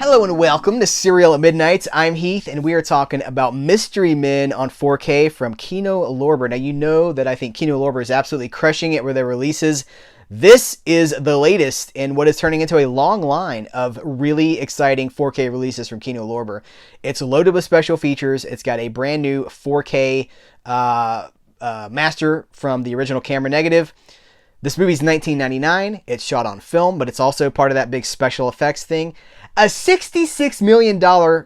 Hello and welcome to Serial at Midnight. I'm Heath, and we are talking about Mystery Men on 4K from Kino Lorber. Now, you know that I think Kino Lorber is absolutely crushing it with their releases. This is the latest in what is turning into a long line of really exciting 4K releases from Kino Lorber. It's loaded with special features. It's got a brand new 4K master from the original camera negative. This movie's 1999. It's shot on film, but it's also part of that big special effects thing. A $66 million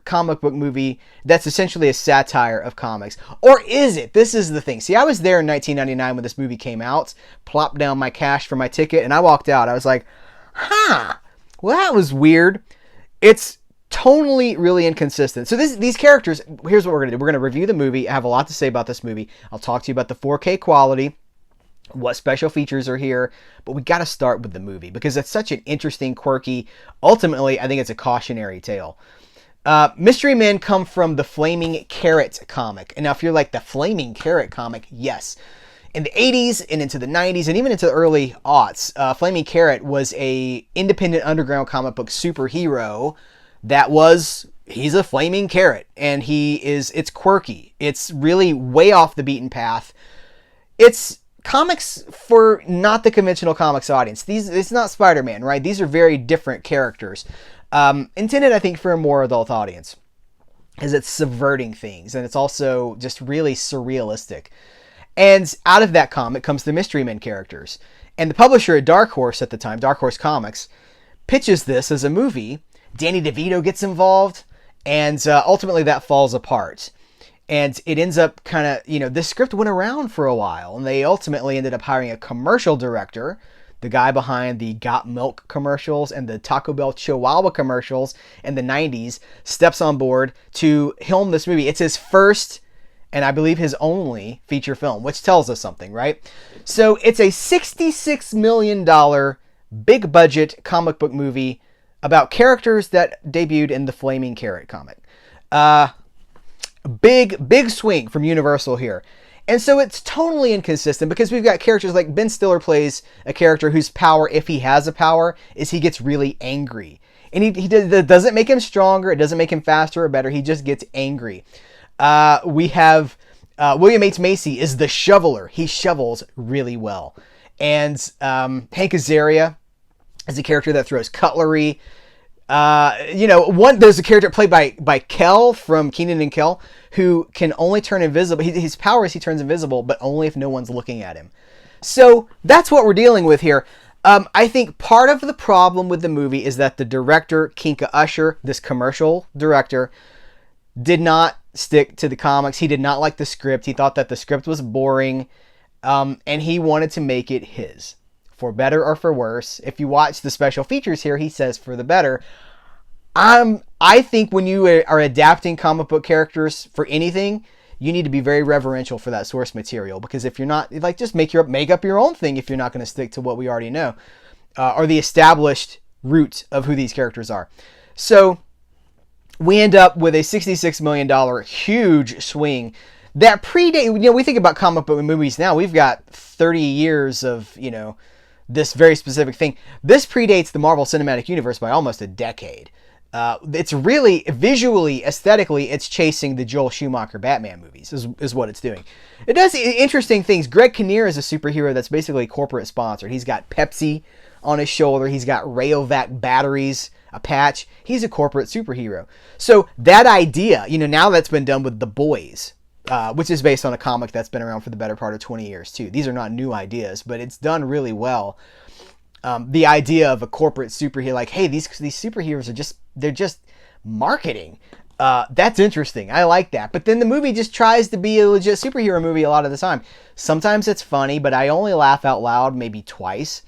comic book movie that's essentially a satire of comics. Or is it? This is the thing. See, I was there in 1999 when this movie came out, plopped down my cash for my ticket, and I walked out. I was like, well, that was weird. It's tonally really inconsistent. So these characters, here's what we're going to do. We're going to review the movie. I have a lot to say about this movie. I'll talk to you about the 4K quality, what special features are here, but we got to start with the movie because it's such an interesting, quirky, ultimately, I think it's a cautionary tale. Mystery Men come from the Flaming Carrot comic. And now if you're like, the Flaming Carrot comic, yes. In the 80s and into the 90s and even into the early aughts, Flaming Carrot was a independent underground comic book superhero he's a flaming carrot, and it's quirky. It's really way off the beaten path. It's comics for not the conventional comics audience. It's not Spider-Man, right? These are very different characters. Intended, I think, for a more adult audience, because it's subverting things, and it's also just really surrealistic. And out of that comic comes the Mystery Men characters. And the publisher at Dark Horse at the time, Dark Horse Comics, pitches this as a movie. Danny DeVito gets involved, and ultimately that falls apart. And it ends up kind of, this script went around for a while, and they ultimately ended up hiring a commercial director, the guy behind the Got Milk commercials and the Taco Bell Chihuahua commercials in the 90s, steps on board to film this movie. It's his first, and I believe his only, feature film, which tells us something, right? So it's a $66 million big budget comic book movie about characters that debuted in the Flaming Carrot comic. Big swing from Universal here. And so it's totally inconsistent because we've got characters like Ben Stiller plays a character whose power, if he has a power, is he gets really angry. And that doesn't make him stronger. It doesn't make him faster or better. He just gets angry. We have William H. Macy is the shoveler. He shovels really well. And Hank Azaria is a character that throws cutlery. There's a character played by Kel from Kenan and Kel who can only turn invisible. His power is he turns invisible, but only if no one's looking at him. So that's what we're dealing with here. I think part of the problem with the movie is that the director, Kinka Usher, this commercial director, did not stick to the comics. He did not like the script. He thought that the script was boring, and he wanted to make it his. For better or for worse. If you watch the special features here, he says for the better. I think when you are adapting comic book characters for anything, you need to be very reverential for that source material, because if you're not, like, just make up your own thing if you're not going to stick to what we already know, or the established root of who these characters are. So we end up with a $66 million huge swing that predate. We think about comic book movies now. We've got 30 years of this very specific thing. This predates the Marvel Cinematic Universe by almost a decade. It's really, visually, aesthetically, it's chasing the Joel Schumacher Batman movies, is what it's doing. It does interesting things. Greg Kinnear is a superhero that's basically corporate sponsored. He's got Pepsi on his shoulder. He's got Rayovac batteries, a patch. He's a corporate superhero. So that idea, now that's been done with The Boys, which is based on a comic that's been around for the better part of 20 years too. These are not new ideas, but it's done really well. The idea of a corporate superhero, like, hey, these superheroes they're just marketing. That's interesting. I like that. But then the movie just tries to be a legit superhero movie a lot of the time. Sometimes it's funny, but I only laugh out loud maybe twice.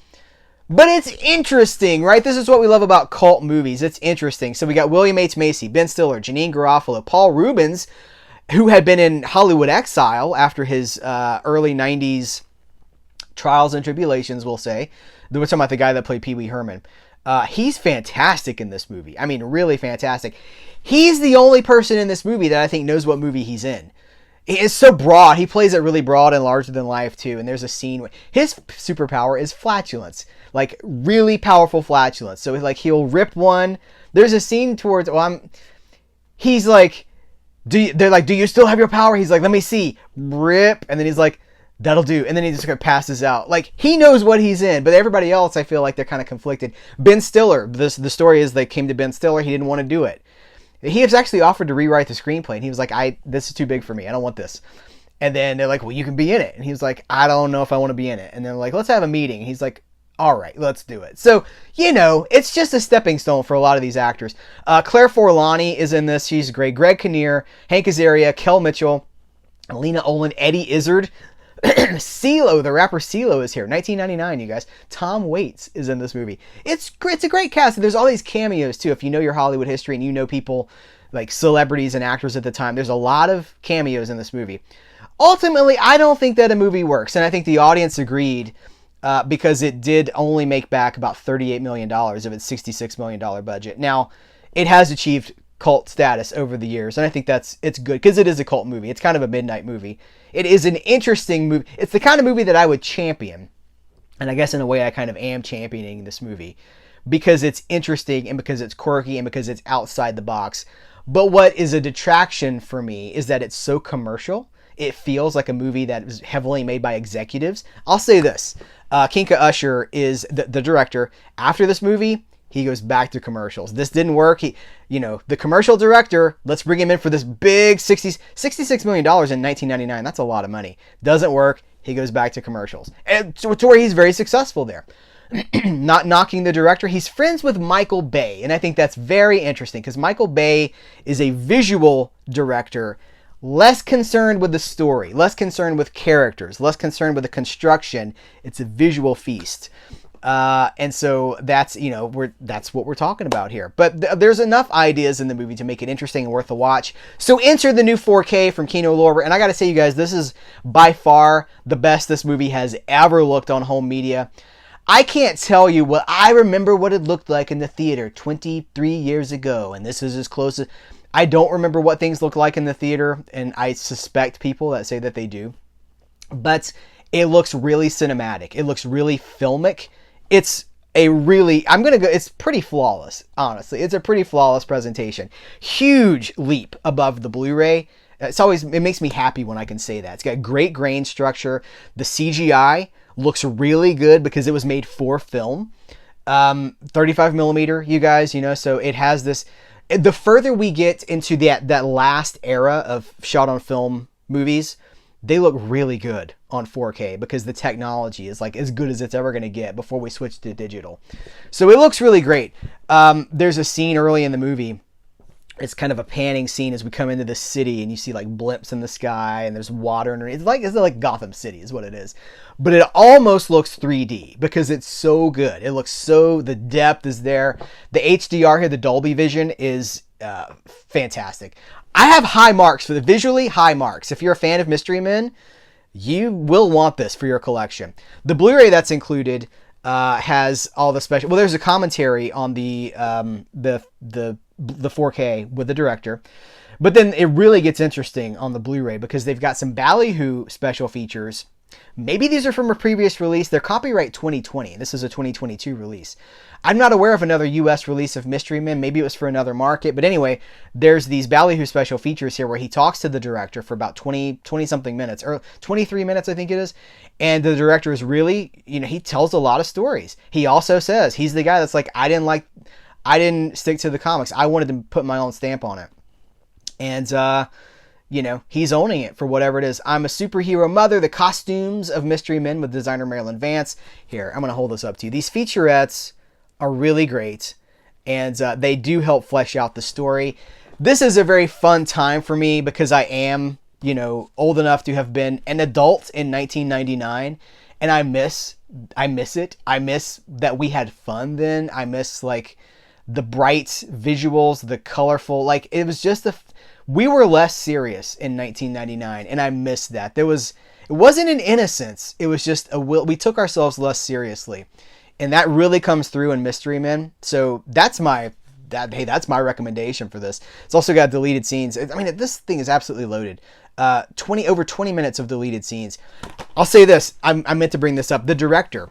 But it's interesting, right? This is what we love about cult movies. It's interesting. So we got William H. Macy, Ben Stiller, Janine Garofalo, Paul Rubens, who had been in Hollywood exile after his early 90s trials and tribulations, we'll say. We're talking about the guy that played Pee Wee Herman. He's fantastic in this movie. I mean, really fantastic. He's the only person in this movie that I think knows what movie he's in. He is so broad. He plays it really broad and larger than life too. And there's a scene where his superpower is flatulence, like really powerful flatulence. So like he'll rip one. There's a scene towards. He's like, they're like, do you still have your power? He's like, let me see. Rip, and then he's like, that'll do. And then he just kind of passes out. Like he knows what he's in, but everybody else, I feel like they're kind of conflicted. Ben Stiller. The story is they came to Ben Stiller. He didn't want to do it. He was actually offered to rewrite the screenplay, and he was like, this is too big for me. I don't want this. And then they're like, well, you can be in it. And he was like, I don't know if I want to be in it. And they're like, let's have a meeting. And he's like, all right, let's do it. So, it's just a stepping stone for a lot of these actors. Claire Forlani is in this. She's great. Greg Kinnear, Hank Azaria, Kel Mitchell, Lena Olin, Eddie Izzard. CeeLo, the rapper CeeLo is here. 1999, you guys. Tom Waits is in this movie. It's a great cast. There's all these cameos, too. If you know your Hollywood history and you know people like celebrities and actors at the time, there's a lot of cameos in this movie. Ultimately, I don't think that a movie works. And I think the audience agreed because it did only make back about $38 million of its $66 million budget. Now, it has achieved cult status over the years, and I think it's good because it is a cult movie. It's kind of a midnight movie. It is an interesting movie. It's the kind of movie that I would champion, and I guess in a way I kind of am championing this movie because it's interesting and because it's quirky and because it's outside the box. But what is a detraction for me is that it's so commercial. It feels like a movie that is heavily made by executives. I'll say this. Kinka Usher is the director. After this movie, he goes back to commercials. This didn't work. The commercial director, let's bring him in for this big $66 million in 1999. That's a lot of money. Doesn't work. He goes back to commercials. And to where he's very successful there. Not knocking the director. He's friends with Michael Bay. And I think that's very interesting because Michael Bay is a visual director, less concerned with the story, less concerned with characters, less concerned with the construction. It's a visual feast. And so that's what we're talking about here. But there's enough ideas in the movie to make it interesting and worth a watch. So enter the new 4K from Kino Lorber. And I got to say, you guys, this is by far the best this movie has ever looked on home media. I can't tell you what I remember what it looked like in the theater 23 years ago. And this is as close as I don't remember what things look like in the theater. And I suspect people that say that they do. But it looks really cinematic. It looks really filmic. It's it's pretty flawless, honestly. It's a pretty flawless presentation. Huge leap above the Blu-ray. It makes me happy when I can say that. It's got great grain structure. The CGI looks really good because it was made for film. 35 millimeter, you guys, so it has this. The further we get into that last era of shot on film movies, they look really good on 4K because the technology is like as good as it's ever going to get before we switch to digital. So it looks really great. There's a scene early in the movie. It's kind of a panning scene as we come into the city and you see like blimps in the sky and there's water underneath. It's like Gotham City is what it is. But it almost looks 3D because it's so good. It looks the depth is there. The HDR here, the Dolby Vision is fantastic. I have high marks for visually high marks. If you're a fan of Mystery Men, you will want this for your collection. The Blu-ray that's included has all the special. Well, there's a commentary on the 4K with the director, but then it really gets interesting on the Blu-ray because they've got some Ballyhoo special features. Maybe these are from a previous release. They're copyright 2020. This is a 2022 release. I'm not aware of another US release of Mystery Men. Maybe it was for another market. But anyway, there's these Ballyhoo special features here where he talks to the director for about 20 something minutes, or 23 minutes, I think it is. And the director is really, he tells a lot of stories. He also says he's the guy that's like, I didn't stick to the comics. I wanted to put my own stamp on it. And, he's owning it for whatever it is. I'm a Superhero Mother, the costumes of Mystery Men with designer Marilyn Vance. Here, I'm going to hold this up to you. These featurettes are really great, and they do help flesh out the story. This is a very fun time for me because I am, old enough to have been an adult in 1999, and I miss it. I miss that we had fun then. I miss, like, the bright visuals, the colorful, like, it was just we were less serious in 1999, and I miss that. It wasn't an innocence. It was just we took ourselves less seriously. And that really comes through in Mystery Men. So that's my hey, that's my recommendation for this. It's also got deleted scenes. I mean, this thing is absolutely loaded. Over 20 minutes of deleted scenes. I'll say this. I meant to bring this up. The director.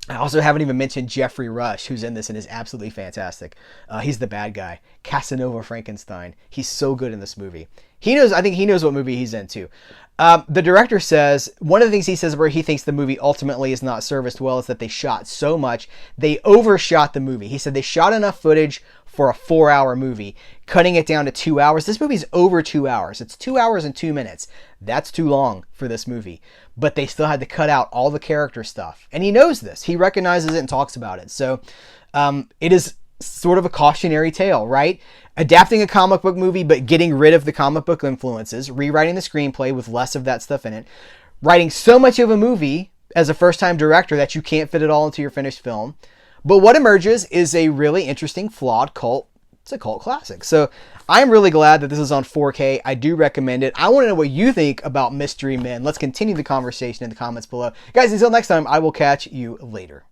I also haven't even mentioned Jeffrey Rush, who's in this and is absolutely fantastic. He's the bad guy, Casanova Frankenstein. He's so good in this movie. I think he knows what movie he's in too. The director says, one of the things he says where he thinks the movie ultimately is not serviced well is that they shot so much. They overshot the movie. He said they shot enough footage for a 4-hour movie, cutting it down to 2 hours. This movie's over 2 hours. It's 2 hours and 2 minutes. That's too long for this movie. But they still had to cut out all the character stuff. And he knows this. He recognizes it and talks about it. So it is sort of a cautionary tale, right? Adapting a comic book movie, but getting rid of the comic book influences, rewriting the screenplay with less of that stuff in it, writing so much of a movie as a first-time director that you can't fit it all into your finished film. But what emerges is a really interesting, flawed cult. It's a cult classic. So I'm really glad that this is on 4K. I do recommend it. I want to know what you think about Mystery Men. Let's continue the conversation in the comments below. Guys, until next time, I will catch you later.